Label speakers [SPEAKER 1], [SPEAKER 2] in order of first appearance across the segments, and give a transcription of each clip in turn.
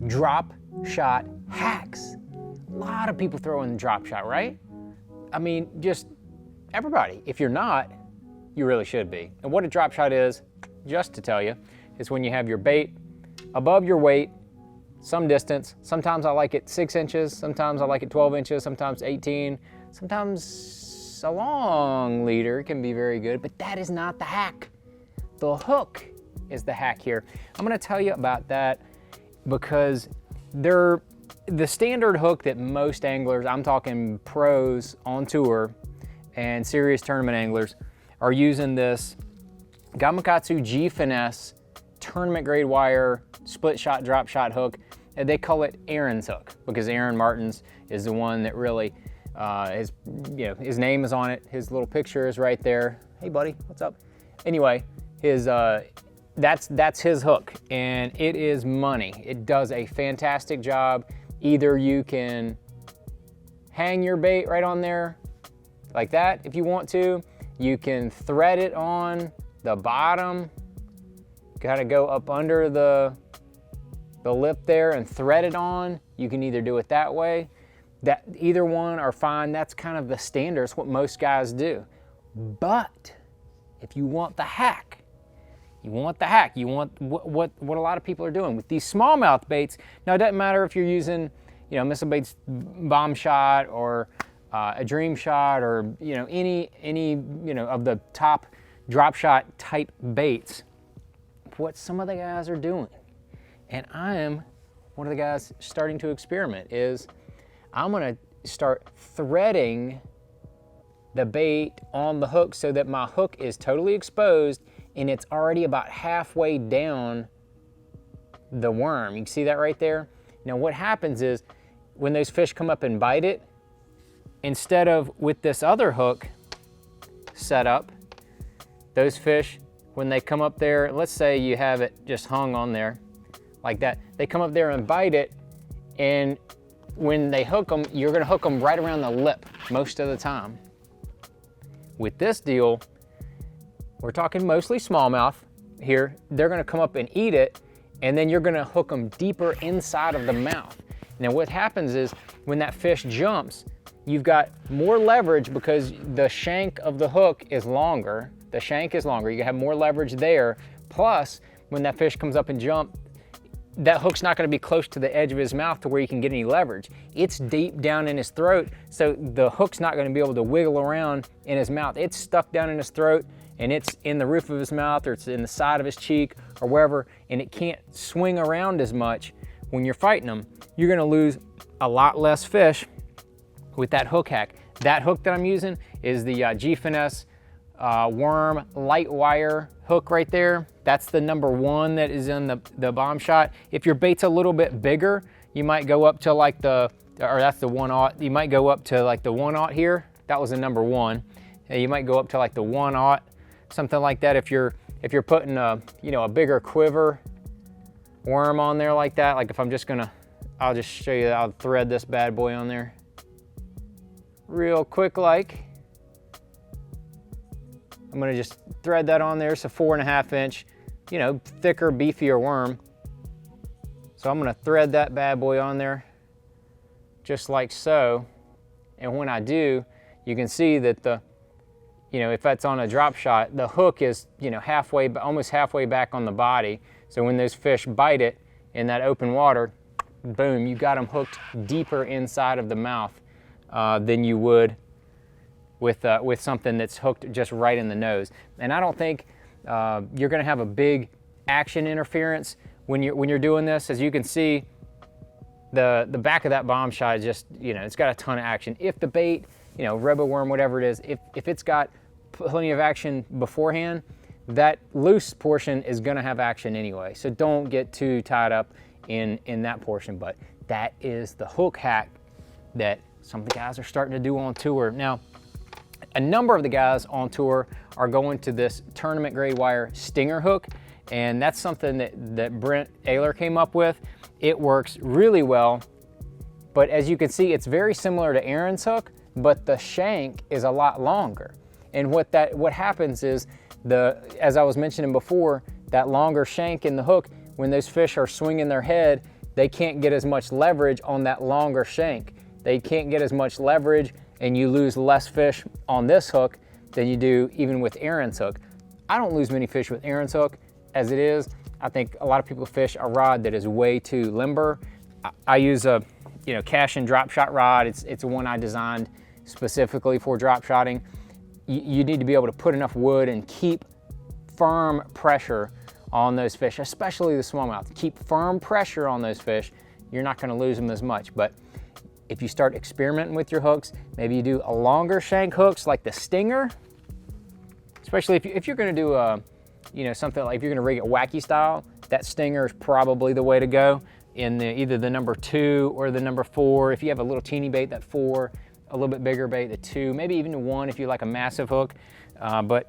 [SPEAKER 1] drop shot hacks. A lot of people throw in the drop shot, right? I mean, just everybody. If you're not, you really should be. And what a drop shot is, just to tell you, is when you have your bait above your weight, some distance. Sometimes I like it 6 inches, sometimes I like it 12 inches, sometimes 18, sometimes a long leader can be very good, but that is not the hack. The hook is the hack here. I'm gonna tell you about that because the standard hook that most anglers, I'm talking pros on tour and serious tournament anglers, are using this Gamakatsu G-Finesse tournament grade wire split shot drop shot hook. And they call it Aaron's hook because Aaron Martens is the one that really his name is on it. His little picture is right there. Hey buddy, what's up? Anyway, that's his hook and it is money. It does a fantastic job. Either you can hang your bait right on there like that if you want to. You can thread it on the bottom, kind of go up under the lip there and thread it on. You can either do it that way. That either one are fine. That's kind of the standard. It's what most guys do. But if you want the hack, you want what a lot of people are doing with these smallmouth baits. Now it doesn't matter if you're using, Missile Baits Bomb Shot or a Dream Shot or any of the top drop shot type baits. What some of the guys are doing, and I am one of the guys starting to experiment, is I'm gonna start threading the bait on the hook so that my hook is totally exposed and it's already about halfway down the worm. You can see that right there? Now what happens is when those fish come up and bite it, instead of with this other hook set up, those fish, when they come up there, let's say you have it just hung on there like that, they come up there and bite it, and when they hook them, you're gonna hook them right around the lip most of the time. With this deal, we're talking mostly smallmouth here. They're gonna come up and eat it, and then you're gonna hook them deeper inside of the mouth. Now what happens is when that fish jumps, you've got more leverage because the shank of the hook is longer. The shank is longer, you have more leverage there. Plus, when that fish comes up and jumps, that hook's not gonna be close to the edge of his mouth to where you can get any leverage. It's deep down in his throat, so the hook's not gonna be able to wiggle around in his mouth. It's stuck down in his throat, and it's in the roof of his mouth, or it's in the side of his cheek, or wherever, and it can't swing around as much. When you're fighting them, you're gonna lose a lot less fish with that hook hack. That hook that I'm using is the G-Finesse worm light wire hook right there. That's the #1 that is in the Bomb Shot. If your bait's a little bit bigger, you might go up to like that's the 1/0. You might go up to like the 1/0 here. That was the #1. You might go up to like the 1/0, something like that. If you're putting a bigger quiver worm on there like that. Like if I'm just gonna, I'll just show you. I'll thread this bad boy on there real quick like. I'm gonna just thread that on there. It's a 4.5 inch, thicker, beefier worm. So I'm gonna thread that bad boy on there, just like so. And when I do, you can see that if that's on a drop shot, the hook is, almost halfway back on the body. So when those fish bite it in that open water, boom, you got them hooked deeper inside of the mouth than you would with something that's hooked just right in the nose. And I don't think you're gonna have a big action interference when you're doing this. As you can see, the back of that Bomb Shot is just, it's got a ton of action. If the bait, Rebel worm, whatever it is, if it's got plenty of action beforehand, that loose portion is gonna have action anyway. So don't get too tied up in that portion. But that is the hook hack that some of the guys are starting to do on tour. Now, a number of the guys on tour are going to this tournament grade wire stinger hook, and that's something that Brent Ehrler came up with. It works really well, but as you can see, it's very similar to Aaron's hook, but the shank is a lot longer. And what happens is, as I was mentioning before, that longer shank in the hook, when those fish are swinging their head, they can't get as much leverage on that longer shank. They can't get as much leverage, and you lose less fish on this hook than you do even with Aaron's hook. I don't lose many fish with Aaron's hook as it is. I think a lot of people fish a rod that is way too limber. I use a Cashin drop shot rod. It's one I designed specifically for drop shotting. You need to be able to put enough wood and keep firm pressure on those fish, especially the smallmouth. Keep firm pressure on those fish. You're not going to lose them as much. But if you start experimenting with your hooks, maybe you do a longer shank hooks like the Stinger, especially if you're going to do something like if you're going to rig it wacky style, that Stinger is probably the way to go in either the number 2 or the number 4. If you have a little teeny bait, that 4, a little bit bigger bait, the 2, maybe even the 1 if you like a massive hook. But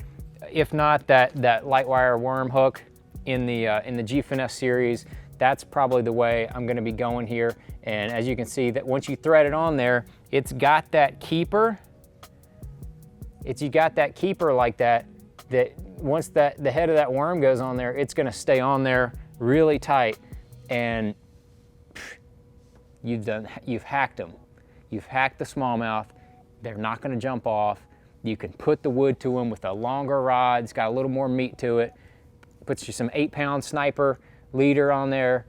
[SPEAKER 1] if not, that light wire worm hook in the G-Finesse series, that's probably the way I'm going to be going here. And as you can see, that once you thread it on there, it's got that keeper. You got that keeper like that once the head of that worm goes on there, it's going to stay on there really tight, and you've hacked them. You've hacked the smallmouth. They're not going to jump off. You can put the wood to them with a longer rod. It's got a little more meat to it. Puts you some 8-pound sniper leader on there.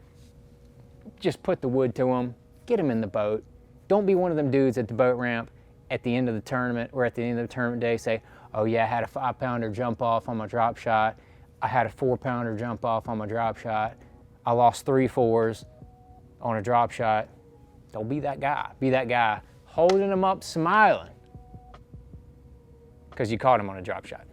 [SPEAKER 1] Just put the wood to them. Get them in the boat. Don't be one of them dudes at the boat ramp at the end of the tournament or at the end of the tournament day say, oh yeah, I had a 5-pounder jump off on my drop shot. I had a 4-pounder jump off on my drop shot. I lost 3 4s on a drop shot. Don't be that guy. Be that guy holding them up smiling because you caught him on a drop shot.